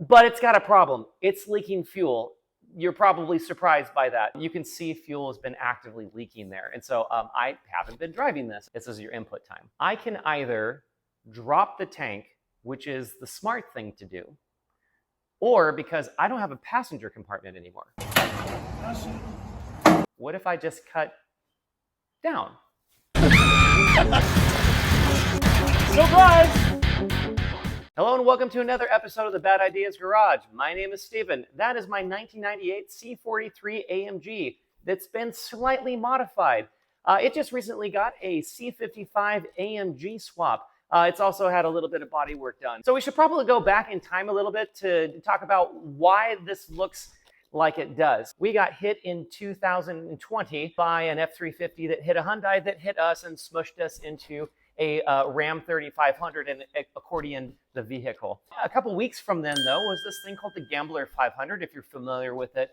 but it's got a problem. It's leaking fuel. You're probably surprised by that. You can see fuel has been actively leaking there. And so I haven't been driving this. This is your input time. I can either drop the tank, which is the smart thing to do, or because I don't have a passenger compartment anymore. What if I just cut down? Surprise! Hello and welcome to another episode of the Bad Ideas Garage. My name is Steven. That is my 1998 C43 AMG that's been slightly modified. It just recently got a C55 AMG swap. It's also had a little bit of body work done. So we should probably go back in time a little bit to talk about why this looks like it does. We got hit in 2020 by an F-350 that hit a Hyundai that hit us and smushed us into a Ram 3500 and accordioned the vehicle. A couple weeks from then, though, was this thing called the Gambler 500, if you're familiar with it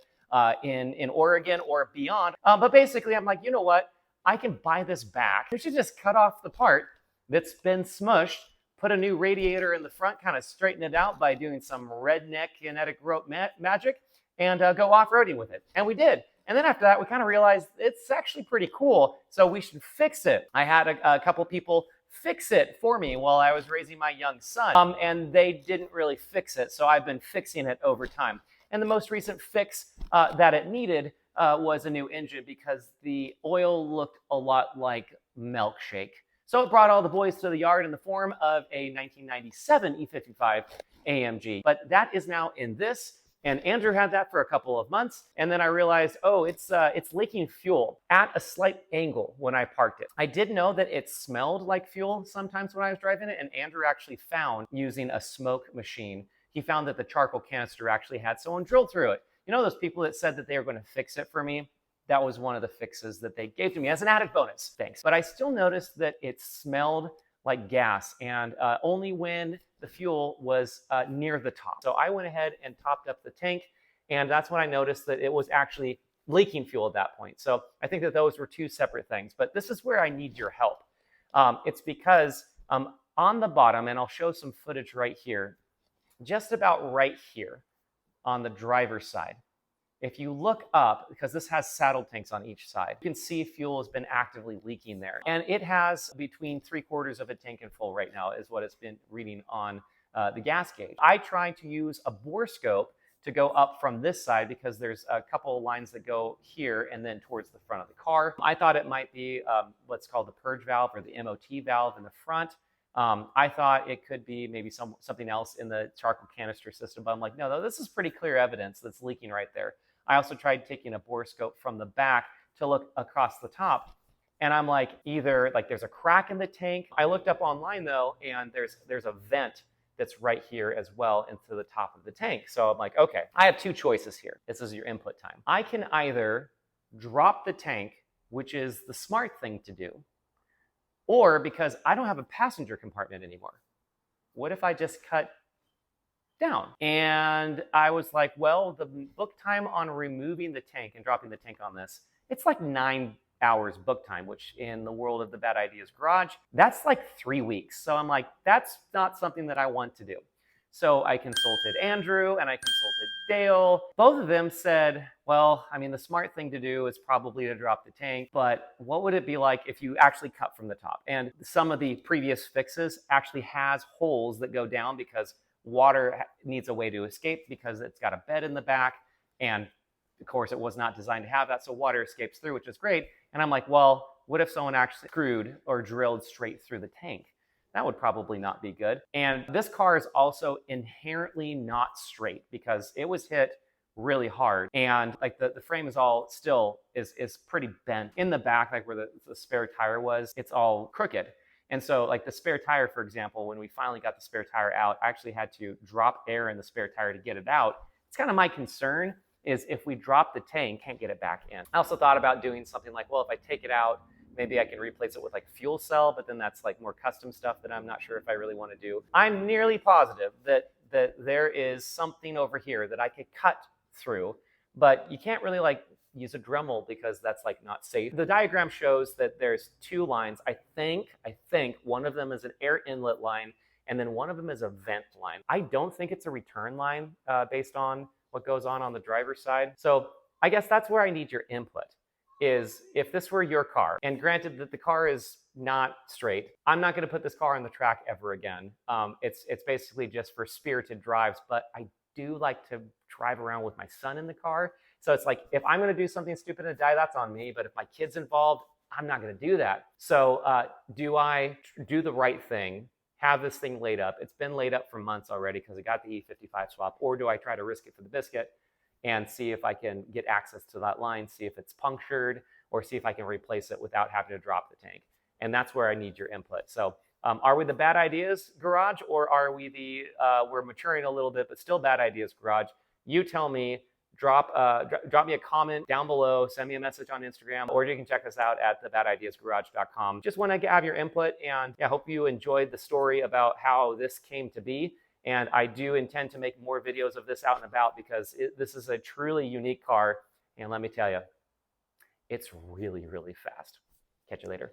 in Oregon or beyond. But basically, I'm like, you know what? I can buy this back. We should just cut off the part that's been smushed, put a new radiator in the front, kind of straighten it out by doing some redneck kinetic rope magic, and go off-roading with it. And we did. And then after that, we kind of realized it's actually pretty cool, so we should fix it. I had a couple people fix it for me while I was raising my young son, and they didn't really fix it, so I've been fixing it over time. And the most recent fix that it needed was a new engine because the oil looked a lot like milkshake. So it brought all the boys to the yard in the form of a 1997 E55 AMG. But that is now in this. And Andrew had that for a couple of months. And then I realized, oh, it's leaking fuel at a slight angle when I parked it. I did know that it smelled like fuel sometimes when I was driving it. And Andrew actually found, using a smoke machine, he found that the charcoal canister actually had someone drilled through it. You know those people that said that they were going to fix it for me? That was one of the fixes that they gave to me as an added bonus. Thanks. But I still noticed that it smelled like gas, and only when the fuel was near the top. So I went ahead and topped up the tank, and that's when I noticed that it was actually leaking fuel at that point. So I think that those were two separate things, but this is where I need your help. It's because on the bottom, and I'll show some footage right here, just about right here on the driver's side, if you look up, because this has saddle tanks on each side, you can see fuel has been actively leaking there. And it has between 3/4 of a tank and full right now is what it's been reading on the gas gauge. I tried to use a bore scope to go up from this side because there's a couple of lines that go here and then towards the front of the car. I thought it might be what's called the purge valve or the MOT valve in the front. I thought it could be maybe something else in the charcoal canister system, but I'm like, no, this is pretty clear evidence that's leaking right there. I also tried taking a bore scope from the back to look across the top. And I'm like, either like there's a crack in the tank. I looked up online though, and there's a vent that's right here as well into the top of the tank. So I'm like, okay, I have two choices here. This is your input time. I can either drop the tank, which is the smart thing to do, or because I don't have a passenger compartment anymore, what if I just cut down? And I was like, well, the book time on removing the tank and dropping the tank on this, it's like 9 hours book time, which in the world of the Bad Ideas Garage, that's like 3 weeks. So I'm like, that's not something that I want to do. So I consulted Andrew and I consulted Dale. Both of them said, well, I mean, the smart thing to do is probably to drop the tank, but what would it be like if you actually cut from the top? And some of the previous fixes actually has holes that go down because water needs a way to escape because it's got a bed in the back. And of course, it was not designed to have that. So water escapes through, which is great. And I'm like, well, what if someone actually screwed or drilled straight through the tank? That would probably not be good. And this car is also inherently not straight because it was hit really hard. And like the frame is all still is pretty bent. In the back, like where the spare tire was, it's all crooked. And so like the spare tire, for example, when we finally got the spare tire out, I actually had to drop air in the spare tire to get it out. It's kind of my concern is if we drop the tank, can't get it back in. I also thought about doing something like, well, if I take it out, maybe I can replace it with like fuel cell, but then that's like more custom stuff that I'm not sure if I really want to do. I'm nearly positive that there is something over here that I could cut through, but you can't really like use a Dremel because that's like not safe. The diagram shows that there's two lines. I think one of them is an air inlet line and then one of them is a vent line. I don't think it's a return line based on what goes on the driver's side. So I guess that's where I need your input, is if this were your car, and granted that the car is not straight, I'm not gonna put this car on the track ever again. It's basically just for spirited drives, but I do like to drive around with my son in the car. So it's like, if I'm gonna do something stupid and die, that's on me, but if my kid's involved, I'm not gonna do that. So do I do the right thing, have this thing laid up? It's been laid up for months already because I got the E55 swap, or do I try to risk it for the biscuit and see if I can get access to that line, see if it's punctured, or see if I can replace it without having to drop the tank? And that's where I need your input. So are we the bad ideas garage, or are we the, we're maturing a little bit, but still bad ideas garage? You tell me. Drop me a comment down below, send me a message on Instagram, or you can check us out at thebadideasgarage.com. Just want to have your input, and I hope you enjoyed the story about how this came to be. And I do intend to make more videos of this out and about, because this is a truly unique car. And let me tell you, it's really, really fast. Catch you later.